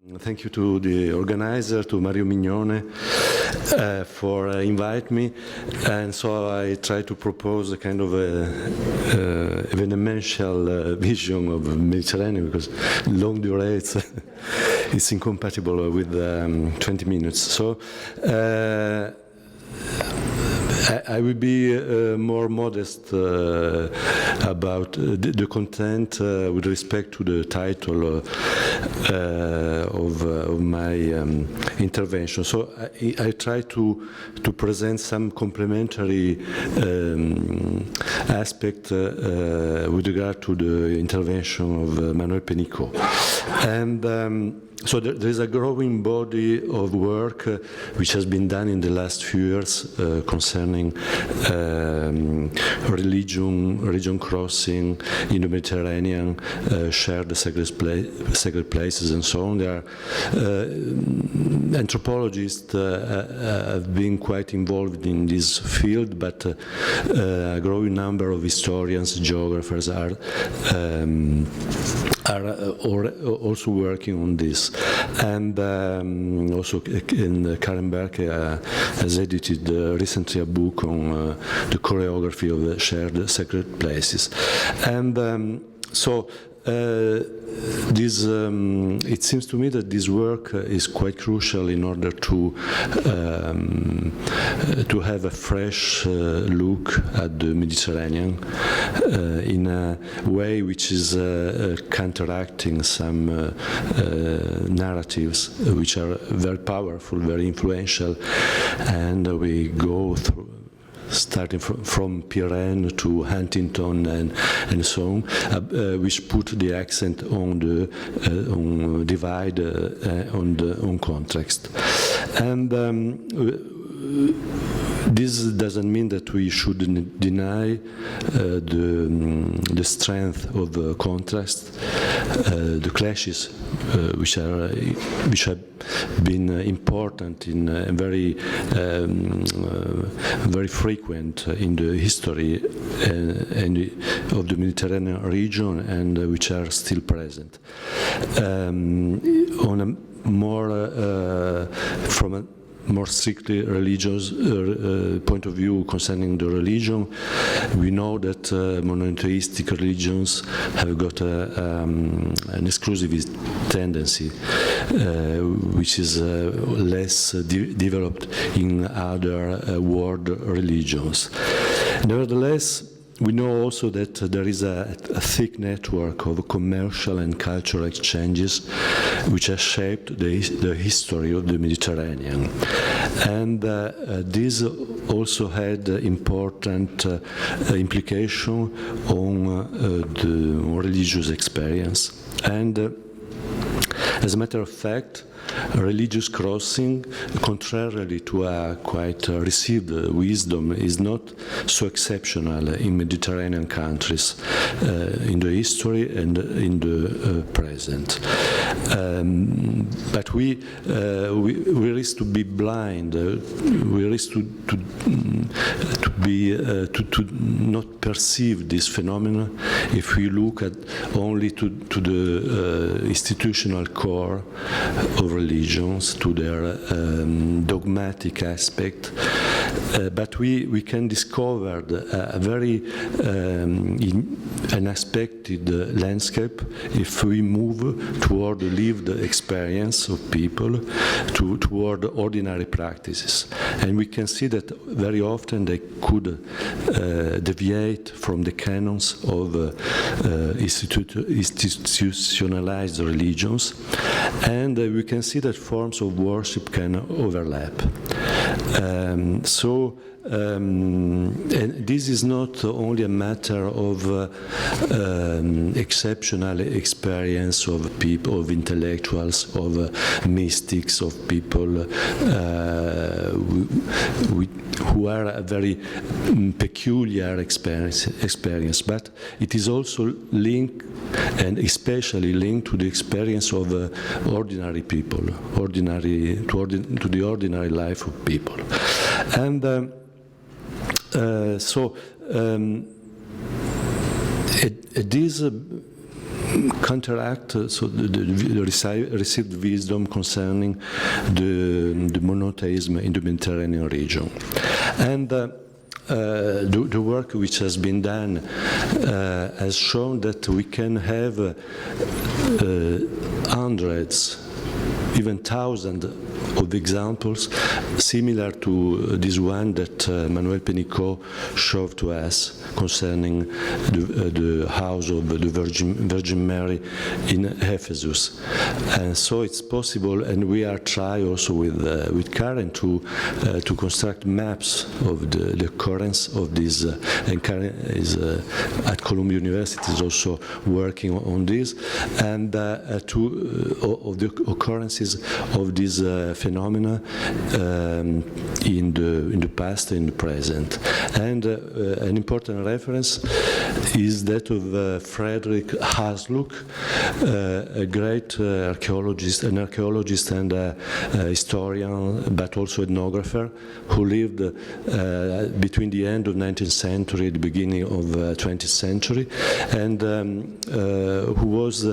Thank you to the organizer, to Mario Mignone, for inviting me. And so I try to propose a kind of evenemential vision of the Mediterranean, because long durates is incompatible with 20 minutes. So I will be more modest about the content with respect to the title of my intervention. So I try to present some complementary aspect with regard to the intervention of Manuel Pénicaud. And so there is a growing body of work which has been done in the last few years concerning religion crossing in the Mediterranean, shared sacred places, and so on. There are anthropologists have been quite involved in this field, but a growing number of historians, geographers are also working on this. And also Karen Berke has edited recently a book on the choreography of the shared sacred places. And so it seems to me that this work is quite crucial in order to have a fresh look at the Mediterranean in a way which is counteracting some narratives which are very powerful, very influential, and we go through starting from Pirenne to Huntington and so on, which put the accent on the on divide, on context. And this doesn't mean that we shouldn't deny the strength of the contrast, the clashes which have been important in very frequent in the history of the Mediterranean region, and which are still present. On a more from a more strictly religious point of view concerning the religion, we know that monotheistic religions have got an exclusivist tendency, which is less developed in other world religions. Nevertheless, we know also that there is a thick network of commercial and cultural exchanges which has shaped the history of the Mediterranean. And this also had important implication on the religious experience. And as a matter of fact, religious crossing, contrarily to a quite received wisdom, is not so exceptional in Mediterranean countries in the history and in the present. But we risk to be blind. We risk to not perceive this phenomenon if we look at only to the institutional core of religions, to their dogmatic aspect, but we can discover a very unexpected landscape if we move toward the lived experience of people, toward ordinary practices. And we can see that very often they could deviate from the canons of institutionalized religions, and we can see that forms of worship can overlap. And this is not only a matter of exceptional experience of people, of intellectuals, of mystics, of people who are a very peculiar experience, but it is also linked, and especially linked, to the experience of ordinary people, to the ordinary life of people. And counteract the received wisdom concerning the monotheism in the Mediterranean region. And the work which has been done has shown that we can have hundreds, even thousands of examples similar to this one that Manuel Pénicaud showed to us concerning the house of the Virgin Mary in Ephesus. And so it's possible, and we are trying also with Karen to construct maps of the occurrence of this, and Karen is at Columbia University is also working on this, and of the occurrences of these phenomena in the past and the present. And an important reference is that of Frederick Hasluck, a great archaeologist and a historian, but also ethnographer, who lived between the end of 19th century and the beginning of 20th century, and who was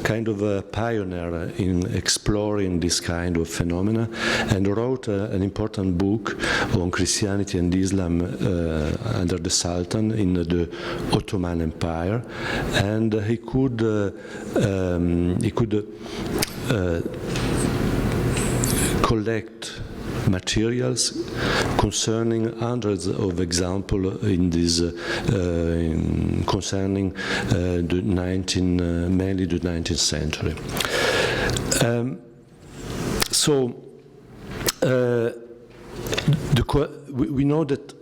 kind of a pioneer in exploring this kind of phenomena, and wrote an important book on Christianity and Islam under the Sultan in the Ottoman Empire, and he could collect materials concerning hundreds of examples in this concerning mainly the 19th century. We know that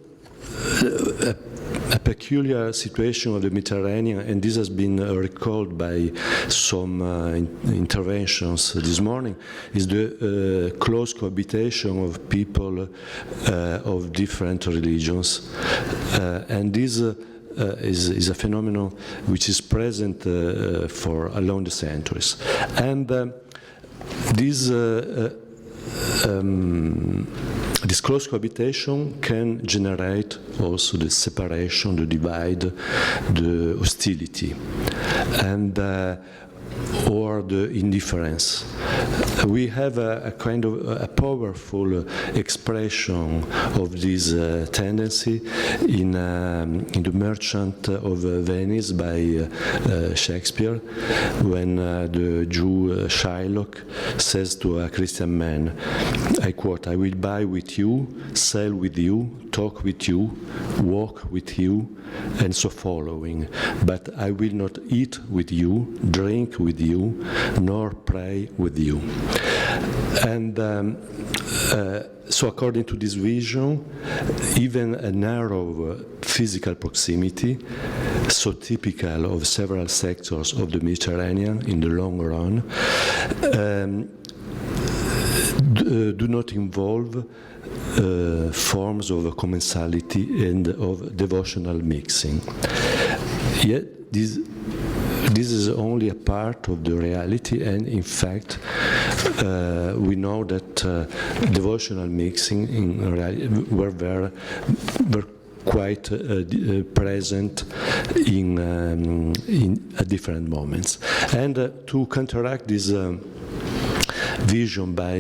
a peculiar situation of the Mediterranean, and this has been recalled by some interventions this morning, is the close cohabitation of people of different religions. And this is a phenomenon which is present for along the centuries. And this close cohabitation can generate also the separation, the divide, the hostility, and or the indifference. We have a kind of a powerful expression of this tendency in the Merchant of Venice by Shakespeare, when the Jew Shylock says to a Christian man, I quote, "I will buy with you, sell with you, talk with you, walk with you, and so following, but I will not eat with you, drink with you, nor pray with you." And so according to this vision, even a narrow physical proximity, so typical of several sectors of the Mediterranean in the long run, do not involve forms of commensality and of devotional mixing. Yet this is only a part of the reality, and in fact we know that devotional mixing in reality were quite present in at different moments. And to counteract this vision by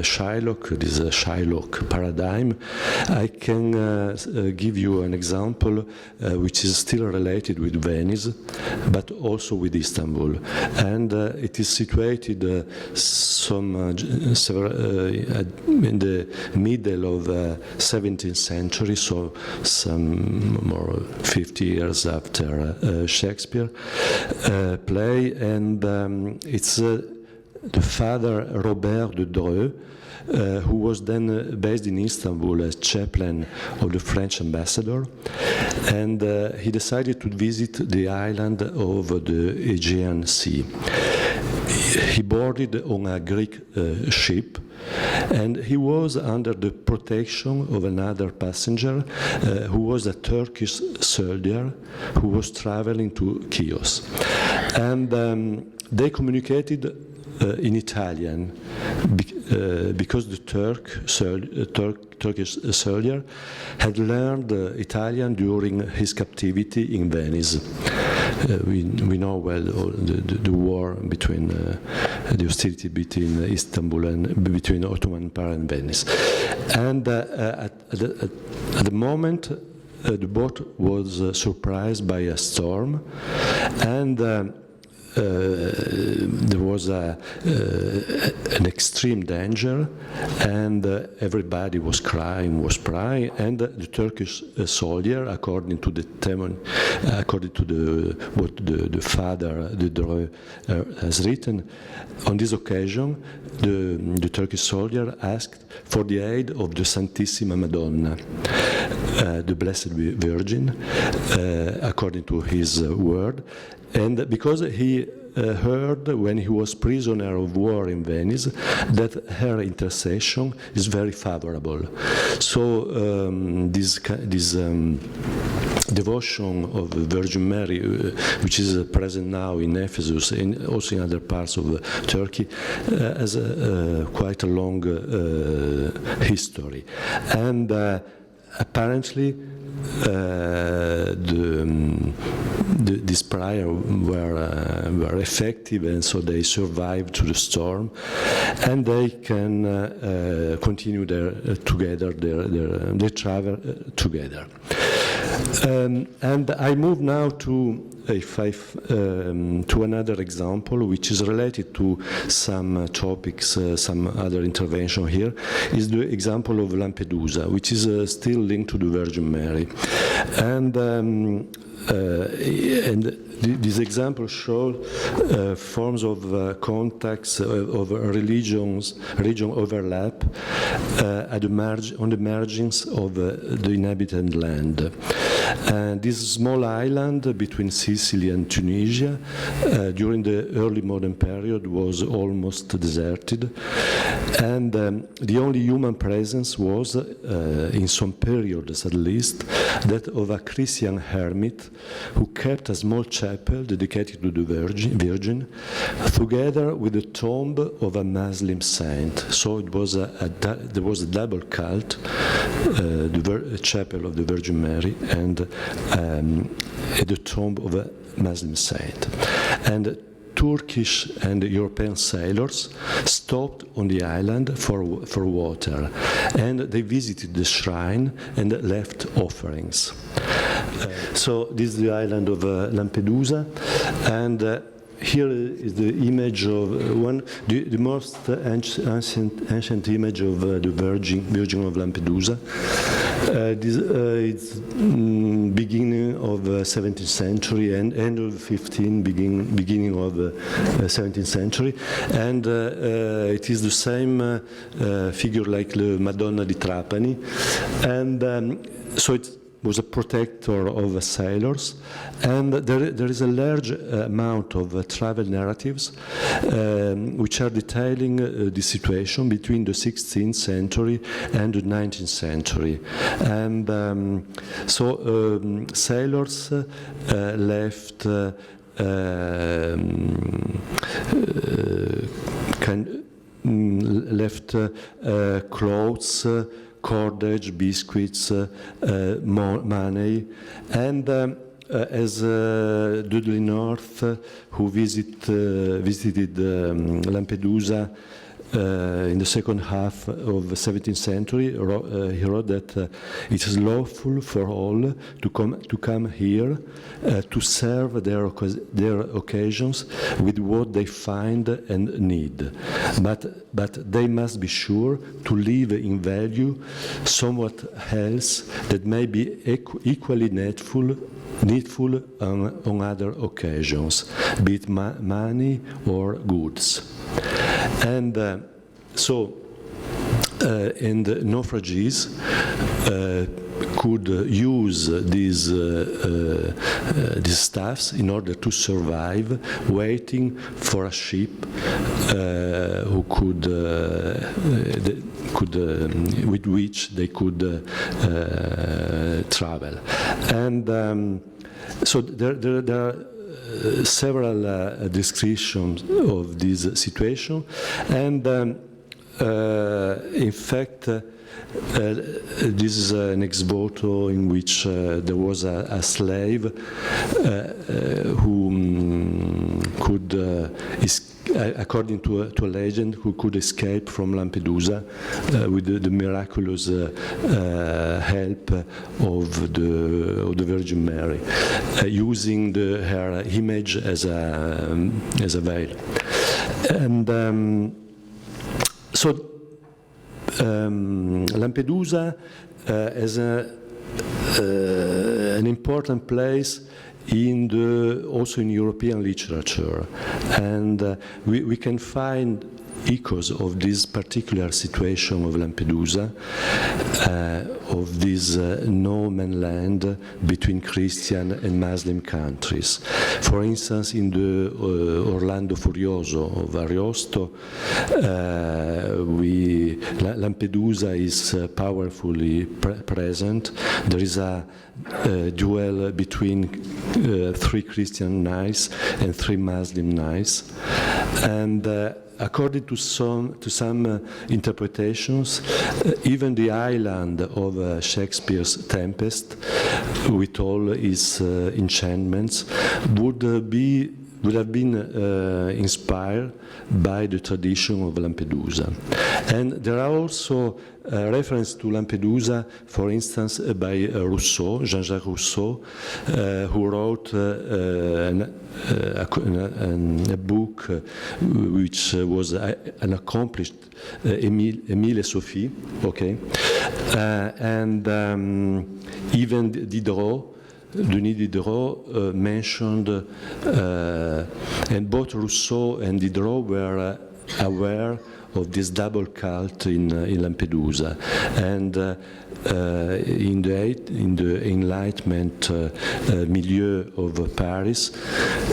Shylock, this Shylock paradigm, I can give you an example which is still related with Venice, but also with Istanbul. And it is situated in the middle of 17th century, so some more 50 years after Shakespeare play, and it's the father Robert de Dreux, who was then based in Istanbul as chaplain of the French ambassador, and he decided to visit the island of the Aegean Sea. He boarded on a Greek ship, and he was under the protection of another passenger who was a Turkish soldier who was traveling to Chios. And they communicated in Italian, because the Turkish soldier had learned Italian during his captivity in Venice. we know well the war between the hostility between Istanbul and between Ottoman Empire and Venice, and at the moment the boat was surprised by a storm, and there was an extreme danger, and everybody was crying, and the Turkish soldier, according to the what the father, the Dreux, has written, on this occasion, the Turkish soldier asked for the aid of the Santissima Madonna, the Blessed Virgin, according to his word. And because he heard when he was prisoner of war in Venice that her intercession is very favorable. So this devotion of the Virgin Mary, which is present now in Ephesus and also in other parts of Turkey, has quite a long history. And apparently these prayers were effective, and so they survived to the storm, and they can continue their travel together. And I move now to another example, which is related to some topics, some other intervention here, is the example of Lampedusa, which is still linked to the Virgin Mary. And this example shows forms of contacts of region overlap on the margins of the inhabited land. This small island between Sicily and Tunisia during the early modern period was almost deserted, and the only human presence was, in some periods at least, that of a Christian hermit who kept a small chapel dedicated to the Virgin, together with the tomb of a Muslim saint. So it was there was a double cult, the chapel of the Virgin Mary and the tomb of a Muslim saint. And Turkish and European sailors stopped on the island for water, and they visited the shrine and left offerings. So this is the island of Lampedusa, and here is the image of the most ancient image of the Virgin of Lampedusa. It's beginning of 17th century and end of 15th, beginning of 17th century, and it is the same figure like the Madonna di Trapani, and so it was a protector of sailors, and there is a large amount of travel narratives which are detailing the situation between the 16th century and the 19th century. And so sailors left clothes, cordage, biscuits, money, and as Dudley North, who visited Lampedusa in the second half of the 17th century, he wrote that it is lawful for all to come here to serve their occasions with what they find and need, but they must be sure to leave in value somewhat else that may be equally needful on other occasions, be it money or goods. And and naufragees could use these staffs in order to survive, waiting for a ship with which they could travel. And so there are several descriptions of this situation, and in fact this is an ex voto in which there was a slave who could, according to a legend, who could escape from Lampedusa with the miraculous help of the Virgin Mary, using her image as a veil. And so Lampedusa is an important place also in European literature, and we can find echoes of this particular situation of Lampedusa, of this no man land between Christian and Muslim countries. For instance, in the Orlando Furioso of Ariosto, Lampedusa is powerfully present. There is a duel between 3 Christian knights and 3 Muslim knights, and according to some interpretations, even the island of Shakespeare's Tempest, with all its enchantments, would have been inspired by the tradition of Lampedusa. And there are also references to Lampedusa, for instance, by Rousseau, Jean-Jacques Rousseau, who wrote a book which was an accomplished Émile et Sophie, okay, and even Diderot, Denis Diderot mentioned, and both Rousseau and Diderot were aware of this double cult in Lampedusa, and in the Enlightenment milieu of Paris,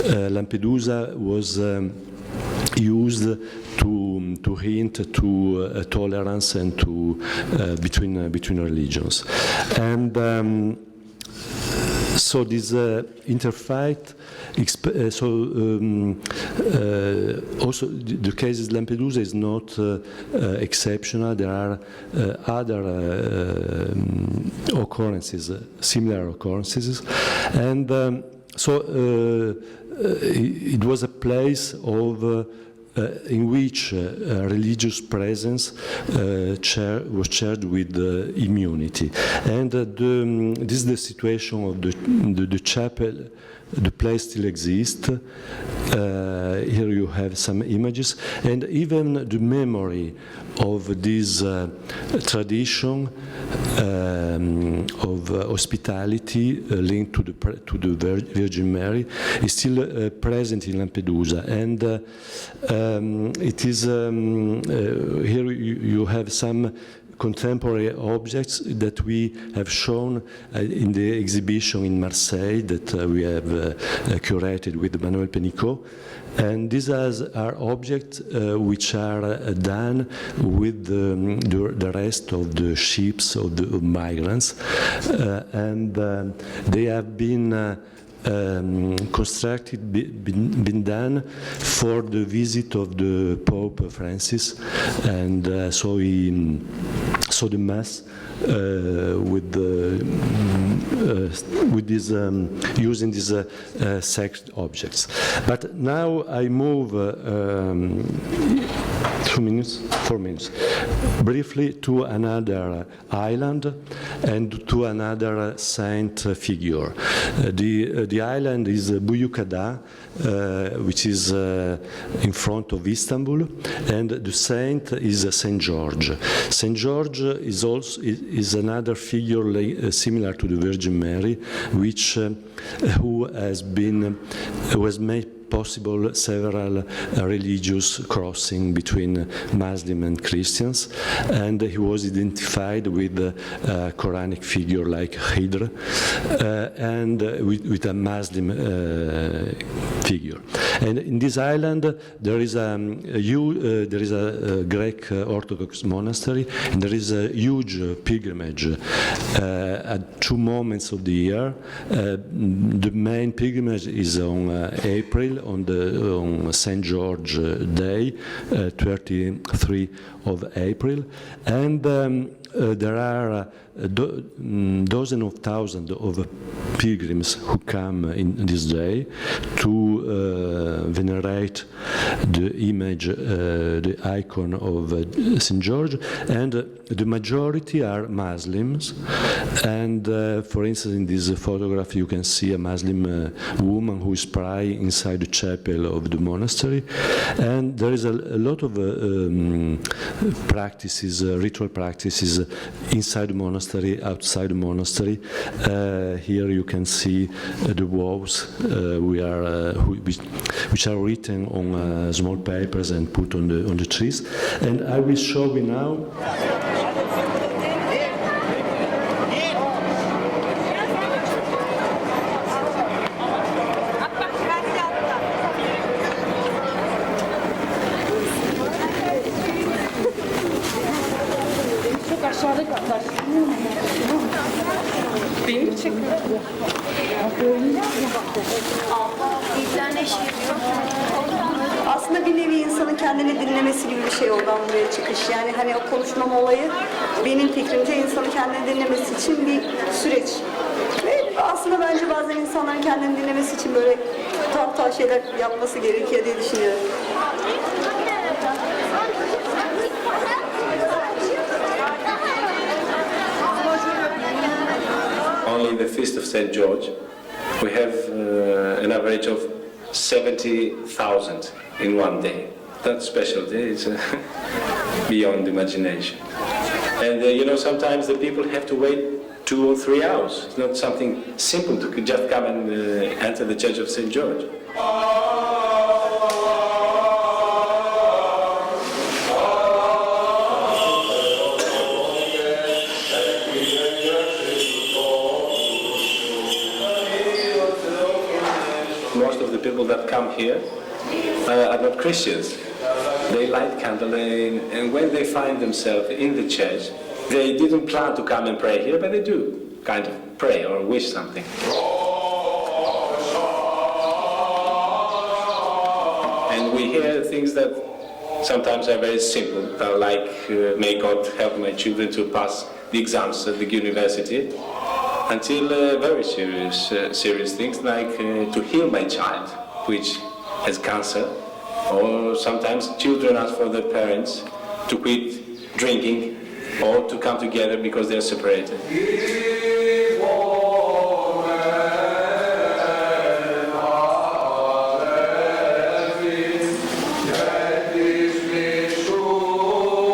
Lampedusa was used to hint to tolerance and to between religions, and so this interfight. Also, the case of Lampedusa is not exceptional. There are other occurrences, similar occurrences, and so it was a place of in which religious presence was shared with immunity. And this is the situation of the chapel. The place still exists. Here you have some images, and even the memory of this tradition of hospitality linked to the Virgin Mary is still present in Lampedusa, and it is here you have some contemporary objects that we have shown in the exhibition in Marseille that we have curated with Manuel Penicot. And these are objects which are done with the rest of the ships of migrants, and they have been constructed, been done for the visit of the Pope Francis, and so he saw the Mass with this using these sacred objects. But now I move 4 minutes, briefly to another island and to another saint figure. The island is Buyukada, which is in front of Istanbul, and the saint is Saint George. Saint George is another figure similar to the Virgin Mary, who has made possible several religious crossing between Muslim and Christians, and he was identified with a Quranic figure like Khidr, and with a Muslim figure. And in this island there is a Greek Orthodox monastery, and there is a huge pilgrimage at 2 moments of the year. The main pilgrimage is on April, on St. George Day, 23 of April, and there are dozens of thousands of pilgrims who come in this day to venerate the image, the icon of St. George, and the majority are Muslims. And for instance, in this photograph you can see a Muslim woman who is praying inside the chapel of the monastery, and there is a lot of practices, ritual practices inside the monastery, outside the monastery. Here you can see the vows which are written on small papers and put on the trees. And I will show you now. Aslında bir nevi insanın kendini dinlemesi gibi bir şey oldu buraya çıkış. Yani hani o konuşmam olayı benim fikrimce insanın kendini dinlemesi için bir süreç. Ve aslında bence bazen insanların kendini dinlemesi için böyle tuhaf şeyler yapması gerekiyor diye düşünüyorum. Only the feast of St. George, we have an average of 70,000 in one day. That special day is beyond imagination. And you know, sometimes the people have to wait 2 or 3 hours. It's not something simple to just come and enter the Church of St. George. Most of the people that come here are not Christians. They light candle, and when they find themselves in the church, they didn't plan to come and pray here, but they do kind of pray or wish something. And we hear things that sometimes are very simple, like may God help my children to pass the exams at the university, until very serious things like to heal my child, which has cancer, or sometimes children ask for their parents to quit drinking or to come together because they are separated.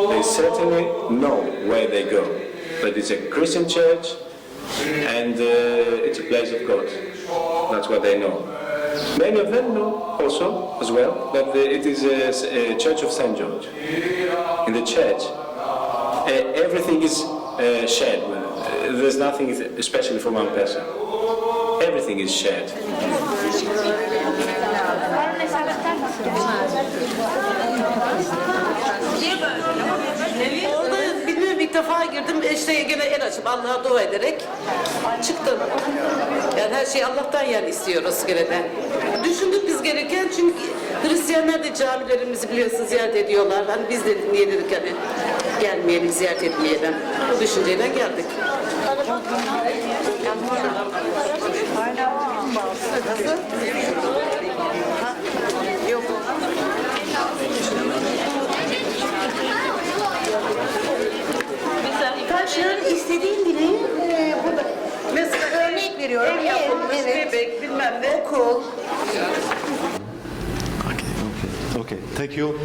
They certainly know where they go, but it's a Christian church and it's a place of God. That's what they know. Many of them know also, as well, that it is a Church of St. George. In the church, everything is shared. There's nothing especially for one person. Everything is shared. Orada bilmiyorum, ilk defa girdim, işte gene el açıp Allah'a dua ederek çıktım. Yani her şeyi Allah'tan yani istiyoruz gene de. Düşündük biz gelirken, çünkü Hristiyanlar da camilerimizi biliyorsunuz ziyaret ediyorlar. Hani biz de niye dedik hani gelmeyelim, ziyaret etmeyelim. Bu düşünceyle geldik. Yok. Karşıların istediğin dileğin burada. Mesela örnek veriyorum, ev yapılmış, bebek, bilmem ne, okul. Okay. Thank you.